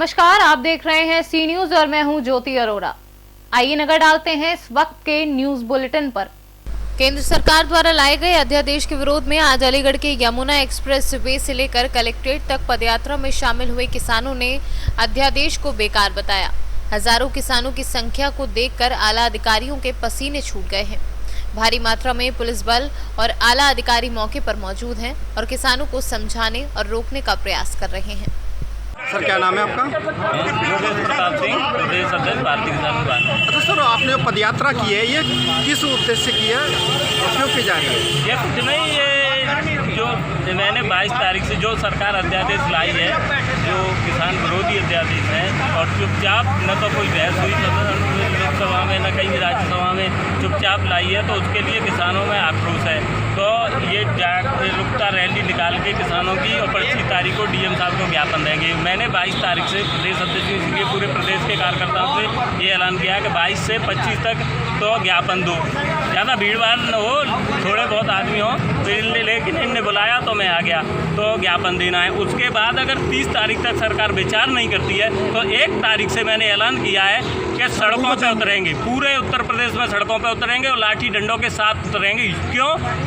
नमस्कार, आप देख रहे हैं सी न्यूज और मैं हूं ज्योति अरोड़ा। आइए नजर डालते हैं इस वक्त के न्यूज बुलेटिन पर। केंद्र सरकार द्वारा लाए गए अध्यादेश के विरोध में आज अलीगढ़ के यमुना एक्सप्रेस वे से लेकर कलेक्ट्रेट तक पदयात्रा में शामिल हुए किसानों ने अध्यादेश को बेकार बताया। हजारों किसानों की संख्या को देखकर आला अधिकारियों के पसीने छूट गए हैं। भारी मात्रा में पुलिस बल और आला अधिकारी मौके पर मौजूद हैं और किसानों को समझाने और रोकने का प्रयास कर रहे हैं। सर, क्या नाम है आपका? प्रताप सिंह, प्रदेश अध्यक्ष भारतीय किसान पार्टी। अच्छा सर, आपने पदयात्रा की है, ये किस उद्देश्य की है और क्यों की जा रही है? ये कुछ नहीं, ये जो मैंने 22 तारीख से जो सरकार अध्यादेश लाई है, जो किसान विरोधी अध्यादेश है, और चुपचाप न तो कोई बहस हुई लोकसभा में न कहीं राज्यसभा में, चुपचाप लाई है, तो उसके लिए किसानों में आक्रोश है। तो ये जागरूकता रैली निकाल के किसानों की और 25 तारीख को डीएम साहब को ज्ञापन देंगे। मैंने 22 तारीख से प्रदेश अध्यक्ष इसलिए पूरे प्रदेश के कार्यकर्ताओं से ये ऐलान किया कि 22 से 25 तक तो ज्ञापन दो, ज़्यादा भीड़ भाड़ न हो, थोड़े बहुत आदमी हो, तो लेकिन इनने बुलाया तो मैं आ गया, तो ज्ञापन देना है। उसके बाद अगर 30 तारीख तक सरकार विचार नहीं करती है तो 1 तारीख से मैंने ऐलान किया है कि सड़कों पर उतरेंगे, पूरे उत्तर प्रदेश में सड़कों पर उतरेंगे और लाठी डंडों के साथ उतरेंगे।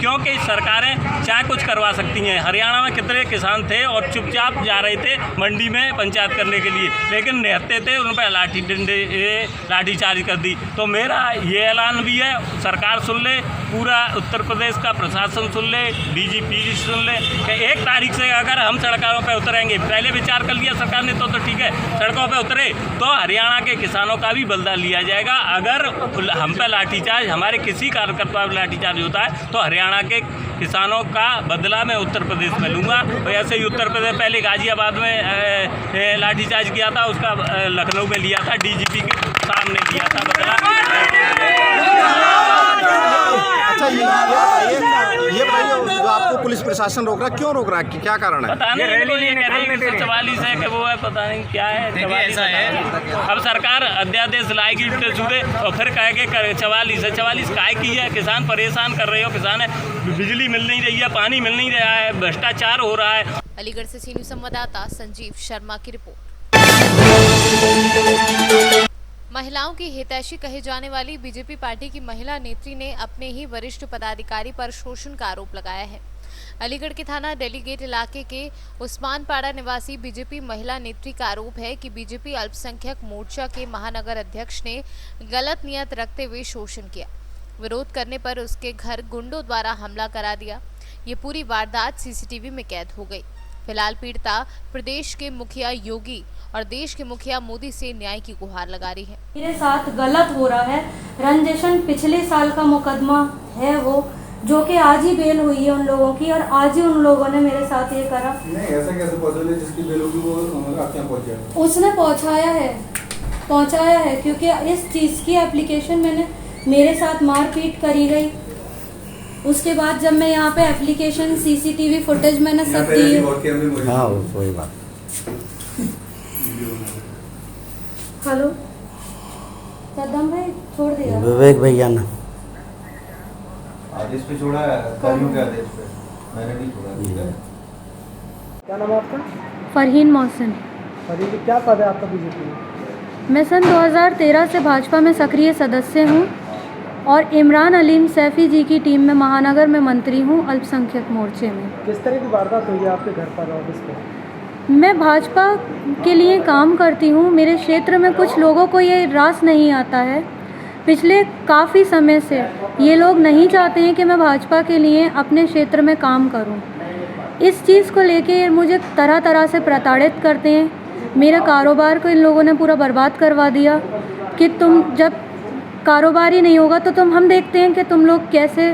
क्योंकि सरकारें चाहे कुछ करवा सकती हैं। हरियाणा में कितने किसान थे और चुपचाप जा रहे थे मंडी में पंचायत करने के लिए, लेकिन निहत्ते थे, उन पर लाठीचार्ज कर दी। तो मेरा ये ऐलान भी है, सरकार सुन ले, पूरा उत्तर प्रदेश का प्रशासन सुन ले, डीजीपी सुन ले कि 1 तारीख से अगर हम सड़कों पर उतरेंगे, पहले विचार कर लिया सरकार ने तो ठीक है, सड़कों पर उतरे तो हरियाणा के किसानों का भी बलिदान लिया जाएगा। अगर हम पे लाठीचार्ज, हमारे किसी कार्यकर्ता पर लाठीचार्ज होता है तो हरियाणा के किसानों का बदला मैं उत्तर प्रदेश में लूँगा। तो ऐसे ही उत्तर प्रदेश पहले गाजियाबाद में लाठीचार्ज किया था, उसका लखनऊ में लिया था, डीजीपी के सामने लिया था बदला। अच्छा, ये बताइए, जो आपको पुलिस प्रशासन रोक रहा है, क्यों रोक रहा है, क्या कारण है? पता नहीं, रैली नहीं कह रही है 44 है कि वो है, पता नहीं क्या है। 44 है, अब सरकार अध्यादेश लाएगी सुबह और फिर कहेंगे 44 है। 44 काय की है? किसान परेशान कर रहे हो, किसान है, बिजली मिल नहीं रही है, पानी मिल नहीं रहा है, भ्रष्टाचार हो रहा है। अलीगढ़ से सी न्यूज संवाददाता संजीव शर्मा की रिपोर्ट। महिलाओं की हितैषी कही जाने वाली बीजेपी पार्टी की महिला नेत्री ने अपने ही वरिष्ठ पदाधिकारी पर शोषण का आरोप लगाया है। अलीगढ़ के थाना डेलीगेट इलाके के उस्मानपाड़ा निवासी बीजेपी महिला नेत्री का आरोप है कि बीजेपी अल्पसंख्यक मोर्चा के महानगर अध्यक्ष ने गलत नियत रखते हुए शोषण किया। विरोध करने पर उसके घर गुंडों द्वारा हमला करा दिया। ये पूरी वारदात सीसीटीवी में कैद हो गई। फिलहाल पीड़िता प्रदेश के मुखिया योगी और देश के मुखिया मोदी से न्याय की गुहार लगा रही है। मेरे साथ गलत हो रहा है। रंजेशन पिछले साल का मुकदमा है वो, जो कि आज ही बेल हुई है उन लोगों की, और आज ही उन लोगों ने मेरे साथ ये करा। नहीं, ऐसा कैसे पॉसिबल है? जिसकी बेल होगी वो आपके यहाँ पहुँचा? उसने पहुंचाया है क्योंकि इस चीज की एप्लीकेशन मेरे साथ मारपीट करी गई। उसके बाद जब मैं यहाँ पे एप्लीकेशन सीसीटीवी फुटेज मैंने सब दी। हाँ, कोई बात। हेलो कदम भाई, छोड़ दिया विवेक भैया ने आदेश पे छोड़ा है, अधिकारियों के आदेश पे, मैंने नहीं छोड़ा। ठीक है, क्या नाम है आपका? फरहीन मोहसिन। फरहीन, क्या पद है आपका बीजेपी में? मैं सन 2013 से भाजपा में सक्रिय सदस्य हूँ और इमरान अलीम सैफी जी की टीम में महानगर में मंत्री हूँ, अल्पसंख्यक मोर्चे में। किस तरह की वारदात हुई है आपके घर पर, ऑफिस पर? मैं भाजपा के लिए काम करती हूँ। मेरे क्षेत्र में कुछ लोगों को ये रास नहीं आता है। पिछले काफ़ी समय से ये लोग नहीं चाहते हैं कि मैं भाजपा के लिए अपने क्षेत्र में काम करूँ। इस चीज़ को लेके मुझे तरह तरह से प्रताड़ित करते हैं। मेरे कारोबार को इन लोगों ने पूरा बर्बाद करवा दिया कि तुम जब कारोबार ही नहीं होगा तो हम देखते हैं कि तुम लोग कैसे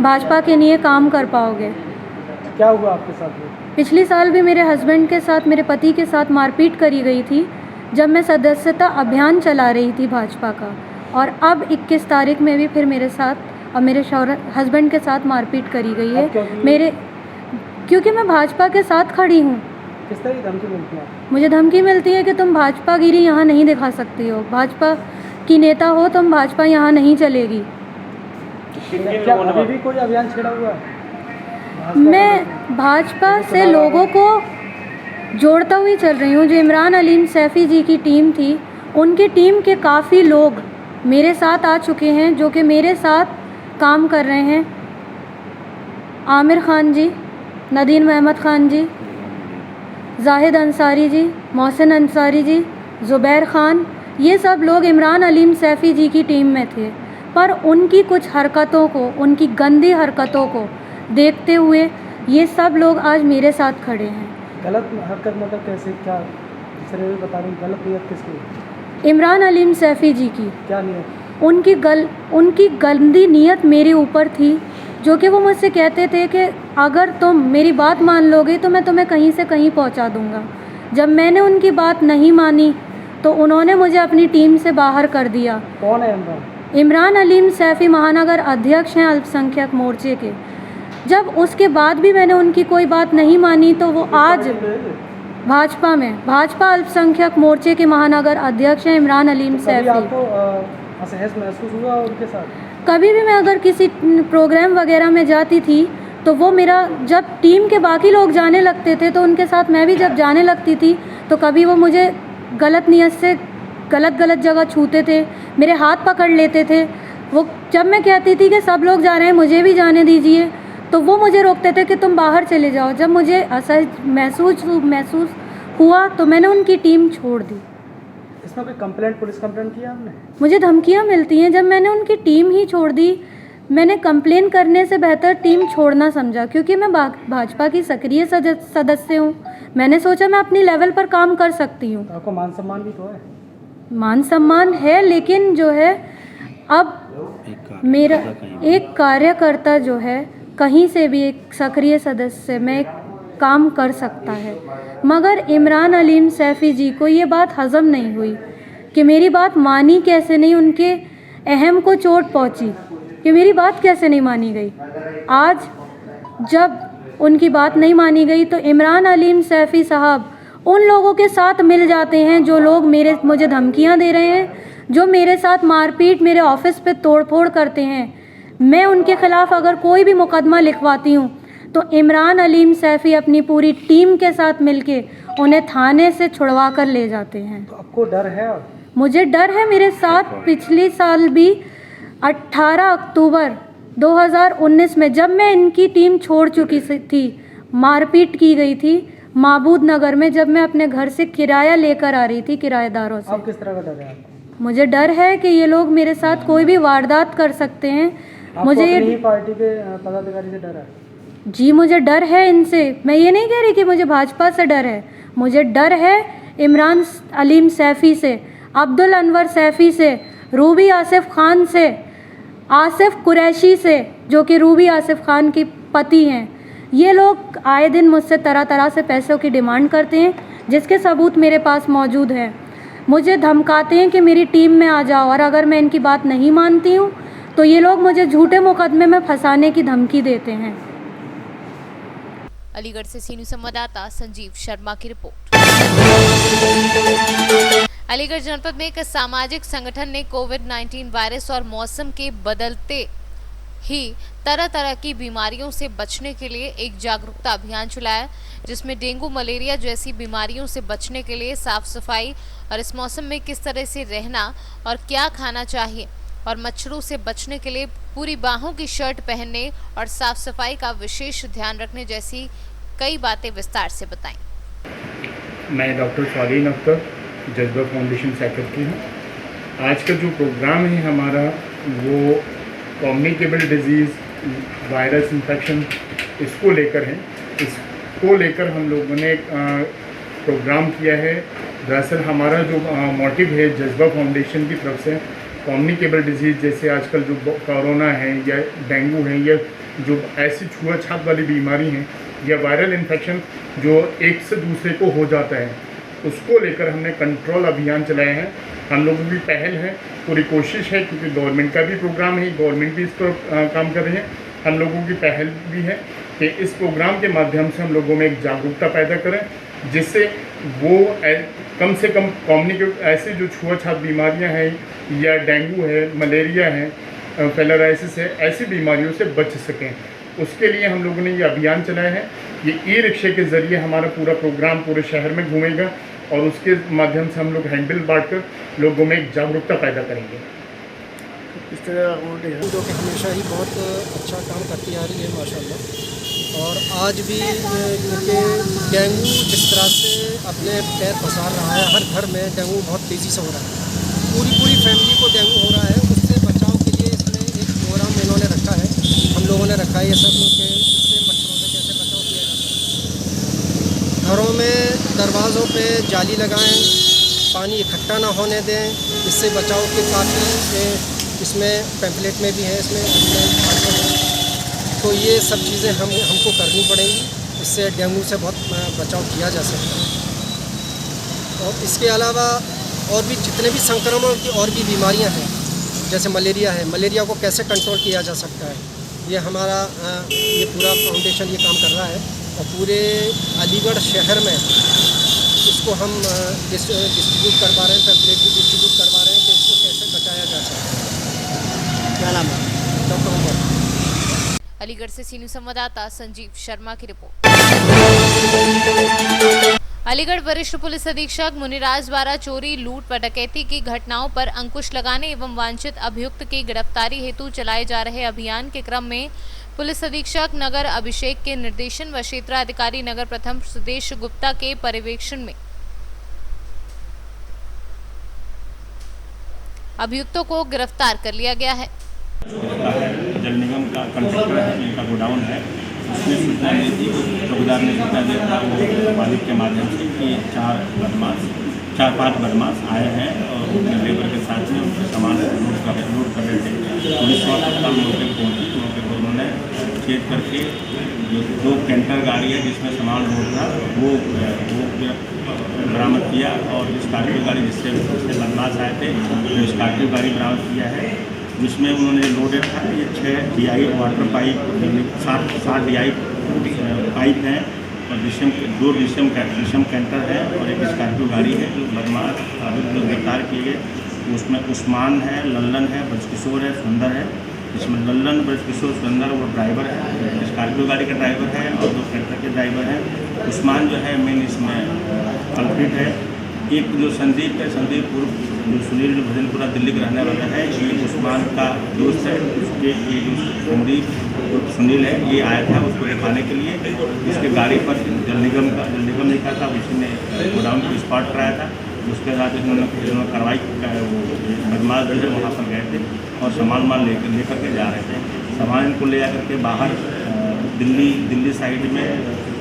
भाजपा के लिए काम कर पाओगे। क्या हुआ आपके साथ? पिछले साल भी मेरे हस्बैंड के साथ, मेरे पति के साथ मारपीट करी गई थी जब मैं सदस्यता अभियान चला रही थी भाजपा का, और अब 21 तारीख में भी फिर मेरे साथ और मेरे हस्बैंड के साथ मारपीट करी गई है क्योंकि मैं भाजपा के साथ खड़ी हूँ। किस तरह की धमकी मिलती है? मुझे धमकी मिलती है कि तुम भाजपा गिरी यहाँ नहीं दिखा सकती हो, भाजपा की नेता हो तुम, भाजपा यहाँ नहीं चलेगी। क्या अभी भी कोई अभियान छेड़ा हुआ है? मैं भाजपा से लोगों को जोड़ता हुए चल रही हूँ। जो इमरान अलीम सैफ़ी जी की टीम थी, उनकी टीम के काफ़ी लोग मेरे साथ आ चुके हैं, जो कि मेरे साथ काम कर रहे हैं। आमिर ख़ान जी, नदीम अहमद ख़ान जी, जाहिद अंसारी जी, मोहसिन अंसारी जी, ज़ुबैर ख़ान, ये सब लोग इमरान अलीम सैफ़ी जी की टीम में थे। पर उनकी कुछ हरकतों को, उनकी गंदी हरकतों को देखते हुए ये सब लोग आज मेरे साथ खड़े हैं। गलत हरकत मतलब कैसे, क्या दूसरे में बता रही, गलत नियत किसकी? इमरान अलीम सैफ़ी जी की। क्या नियत? उनकी गंदी नियत मेरे ऊपर थी, जो कि वो मुझसे कहते थे कि अगर तुम मेरी बात मान लोगे तो मैं तुम्हें कहीं से कहीं पहुंचा दूंगा। जब मैंने उनकी बात नहीं मानी तो उन्होंने मुझे अपनी टीम से बाहर कर दिया। कौन है इमरान? इमरान अलीम सैफ़ी महानगर अध्यक्ष हैं अल्पसंख्यक मोर्चे के। जब उसके बाद भी मैंने उनकी कोई बात नहीं मानी तो वो आज भाजपा अल्पसंख्यक मोर्चे के महानगर अध्यक्ष हैं इमरान अलीम कभी सैफ़ी। आपको असहज महसूस हुआ उनके साथ? कभी भी मैं अगर किसी प्रोग्राम वगैरह में जाती थी तो वो मेरा, जब टीम के बाकी लोग जाने लगते थे तो उनके साथ मैं भी जब जाने लगती थी तो कभी वो मुझे गलत नियत से गलत जगह छूते थे, मेरे हाथ पकड़ लेते थे। वो जब मैं कहती थी कि सब लोग जा रहे हैं मुझे भी जाने दीजिए, तो वो मुझे रोकते थे कि तुम बाहर चले जाओ। जब मुझे असहज महसूस हुआ तो मैंने उनकी टीम छोड़ दी। इसमें कोई कंप्लेंट, पुलिस कंप्लेंट किया आपने? मुझे धमकियाँ मिलती हैं। जब मैंने उनकी टीम ही छोड़ दी, मैंने कंप्लेन करने से बेहतर टीम छोड़ना समझा, क्योंकि मैं भाजपा की सक्रिय सदस्य हूँ। मैंने सोचा मैं अपनी लेवल पर काम कर सकती हूँ। तो आपको मान सम्मान भी तो है? मान सम्मान है, लेकिन जो है अब मेरा एक कार्यकर्ता जो है कहीं से भी, एक सक्रिय सदस्य में काम कर सकता है। मगर इमरान अलीम सैफ़ी जी को ये बात हज़म नहीं हुई कि मेरी बात मानी कैसे नहीं, उनके अहम को चोट पहुंची कि मेरी बात कैसे नहीं मानी गई। आज जब उनकी बात नहीं मानी गई तो इमरान अलीम सैफ़ी साहब उन लोगों के साथ मिल जाते हैं जो लोग मुझे धमकियां दे रहे हैं, जो मेरे साथ मारपीट, मेरे ऑफिस पे तोड़फोड़ करते हैं। मैं उनके ख़िलाफ़ अगर कोई भी मुकदमा लिखवाती हूँ तो इमरान अलीम सैफ़ी अपनी पूरी टीम के साथ मिलके उन्हें थाने से छुड़वा कर ले जाते हैं। तो आपको डर है? और मुझे डर है। मेरे साथ पिछले साल भी 18 अक्टूबर 2019 में, जब मैं इनकी टीम छोड़ चुकी थी, मारपीट की गई थी महबूद नगर में, जब मैं अपने घर से किराया लेकर आ रही थी किराएदारों से। आप किस तरह का डर है आपको? मुझे डर है कि ये लोग मेरे साथ कोई भी वारदात कर सकते हैं। मुझे अपनी ही पार्टी के पदाधिकारी से डर है? जी, मुझे डर है इनसे। मैं ये नहीं कह रही कि मुझे भाजपा से डर है, मुझे डर है इमरान अलीम सैफ़ी से, अब्दुल अनवर सैफ़ी से, रूबी आसिफ ख़ान से, आसिफ कुरैशी से, जो कि रूबी आसिफ ख़ान की पति हैं। ये लोग आए दिन मुझसे तरह तरह से पैसों की डिमांड करते हैं, जिसके सबूत मेरे पास मौजूद हैं। मुझे धमकाते हैं कि मेरी टीम में आ जाओ, और अगर मैं इनकी बात नहीं मानती हूँ तो ये लोग मुझे झूठे मुकदमे में फंसाने की धमकी देते हैं। अलीगढ़ से सीनियर संवाददाता संजीव शर्मा की रिपोर्ट। अलीगढ़ जनपद में एक सामाजिक संगठन ने कोविड-19 वायरस और मौसम के बदलते ही तरह तरह की बीमारियों से बचने के लिए एक जागरूकता अभियान चलाया, जिसमें डेंगू, मलेरिया जैसी बीमारियों से बचने के लिए साफ सफाई और इस मौसम में किस तरह से रहना और क्या खाना चाहिए और मच्छरों से बचने के लिए पूरी बाहों की शर्ट पहनने और साफ सफाई का विशेष ध्यान रखने जैसी कई बातें विस्तार से बताएं। मैं डॉक्टर स्वालीन अख्तर, जज्बा फाउंडेशन सेक्रेटरी हूँ। आज का जो प्रोग्राम है हमारा वो कम्युनिकेबल डिजीज़, वायरस इन्फेक्शन, इसको लेकर है। इसको लेकर हम लोगों ने एक प्रोग्राम किया है। दरअसल हमारा जो मोटिव है जज्बा फाउंडेशन की तरफ से, कम्युनिकेबल डिजीज़ जैसे आजकल जो कोरोना है या डेंगू है या जो ऐसी छुआछात वाली बीमारी हैं या वायरल इन्फेक्शन जो एक से दूसरे को हो जाता है, उसको लेकर हमने कंट्रोल अभियान चलाया है। हम लोगों की पहल है, पूरी कोशिश है, क्योंकि गवर्नमेंट का भी प्रोग्राम है, गवर्नमेंट भी इस पर काम कर रही है। हम लोगों की पहल भी है कि इस प्रोग्राम के माध्यम से हम लोगों में एक जागरूकता पैदा करें, जिससे वो कम से कम ऐसे जो छुआछात बीमारियां हैं या डेंगू है, मलेरिया है, फिलराइसिस है, ऐसी बीमारियों से बच सकें। उसके लिए हम लोगों ने ये अभियान चलाया है। ये ई रिक्शे के ज़रिए हमारा पूरा प्रोग्राम पूरे शहर में घूमेगा और उसके माध्यम से हम लोग हैंडल बांटकर लोगों में एक जागरूकता पैदा करेंगे। इस तरह जो कि हमेशा ही बहुत अच्छा काम करती आ रही है माशाल्लाह। और आज भी क्योंकि डेंगू जिस तरह से अपने पैर पसार रहा है, हर घर में डेंगू बहुत तेज़ी से हो रहा है, पूरी फैमिली को डेंगू हो रहा है। उससे बचाव के लिए इसमें एक प्रोग्राम इन्होंने रखा है, हम लोगों ने रखा है ये सब कि इससे मच्छरों से कैसे बचाव किया जा सकता है। घरों में दरवाज़ों पे जाली लगाएं, पानी इकट्ठा ना होने दें, इससे बचाव के काफ़ी इसमें पैम्फलेट में भी है, इसमें तो ये सब चीज़ें हमको करनी पड़ेंगी, इससे डेंगू से बहुत बचाव किया जा सकता है। और इसके अलावा और भी जितने भी संक्रमण की और भी बीमारियां हैं, जैसे मलेरिया है, मलेरिया को कैसे कंट्रोल किया जा सकता है, ये हमारा ये पूरा फाउंडेशन ये काम कर रहा है। और पूरे अलीगढ़ शहर में इसको हम डिस्ट्रीब्यूट करवा रहे हैं, पैम्फलेट भी डिस्ट्रीब्यूट करवा रहे हैं कि इसको कैसे बचाया जा सकता है। क्या नाम है? डॉक्टर उमर। अलीगढ़ से सीनियर संवाददाता संजीव शर्मा की रिपोर्ट। अलीगढ़ वरिष्ठ पुलिस अधीक्षक मुनिराज द्वारा चोरी, लूट व डकैती की घटनाओं पर अंकुश लगाने एवं वांछित अभियुक्त की गिरफ्तारी हेतु चलाए जा रहे अभियान के क्रम में पुलिस अधीक्षक नगर अभिषेक के निर्देशन व क्षेत्राधिकारी नगर प्रथम सुदेश गुप्ता के पर्यवेक्षण में अभियुक्तों को गिरफ्तार कर लिया गया है। जल निगम का कंट्रोलर है, इनका गोडाउन है, उसमें सूचना दी थी, चौकीदार ने सूचना दिया था वो मालिक के माध्यम से कि 4-5 बदमाश आए हैं और अपने लेबर के साथ में उनका सामान लूट कर रहे थे। पुलिस वाला मौके पर पहुँची, मौके पर उन्होंने चेक करके जो 2 कैंटर गाड़ी है जिसमें सामान लोड था वो बरामद किया। और स्कॉर्पियो गाड़ी जिससे बदमाश आए थे तो स्कॉर्पियो गाड़ी बरामद किया है, जिसमें उन्होंने लोडेड था ये 6 DI water pipe, 7 DI pipe हैं और 2 विषम कैंटर है और एक स्कॉर्पियो गाड़ी है। जो बदमाश अभी जो गिरफ्तार किए गए उसमें उस्मान है, लल्लन है, ब्रजकिशोर है, सुंदर है। इसमें लल्लन, ब्रजकिशोर, सुंदर वो ड्राइवर है, स्कॉर्पियो गाड़ी का ड्राइवर है और 2 कैंटर के ड्राइवर हैं। उस्मान जो है मेन इसमें कल्प्रिट है। एक जो संदीप है, संदीप जो सुनील जो भजनपुरा दिल्ली का रहने वाला है, ये उस्मान का दोस्त है। उसके ये जो संदीप जो सुनील है ये आया था उसको दिखाने के लिए, इसके गाड़ी पर जल निगम लिखा था, उसी ने गोडाउन को स्पॉट कराया था। उसके साथ इन्होंने कार्रवाई बदमाश जो है वहाँ पर गए थे और सामान लेकर के जा रहे थे। सामान इनको ले जाकर के बाहर दिल्ली साइड में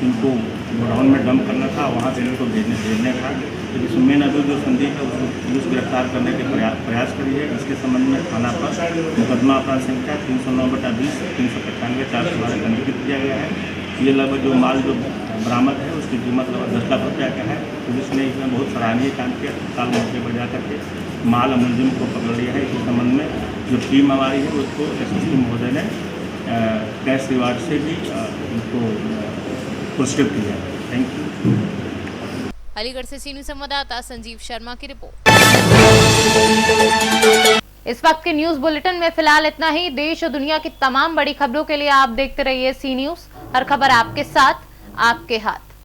इनको गोडाउन में डंप करना था, वहाँ से इनको भेजने था। तो इसमें अभी जो संदीप है उसको पुलिस गिरफ्तार करने के प्रयास करी है। इसके संबंध में थाना पर मुकदमा अपराध संख्या 309/20, 395, 412 पंजीकृत किया गया है। ये लगभग जो माल जो बरामद है उसकी कीमत लगभग 10 लाख रुपया का है। पुलिस ने इसमें बहुत सराहनीय काम किया, तत्काल मौके पर जा करके माल मुलजिम को पकड़ लिया है। इस संबंध में जो टीम हमारी है उसको SSP महोदय ने कैश रिवार्ड से भी उनको पुरस्कृत किया है। Thank you. अलीगढ़ से सीनियर संवाददाता संजीव शर्मा की रिपोर्ट। इस वक्त के न्यूज बुलेटिन में फिलहाल इतना ही। देश और दुनिया की तमाम बड़ी खबरों के लिए आप देखते रहिए सी न्यूज, हर खबर आपके साथ, आपके हाथ।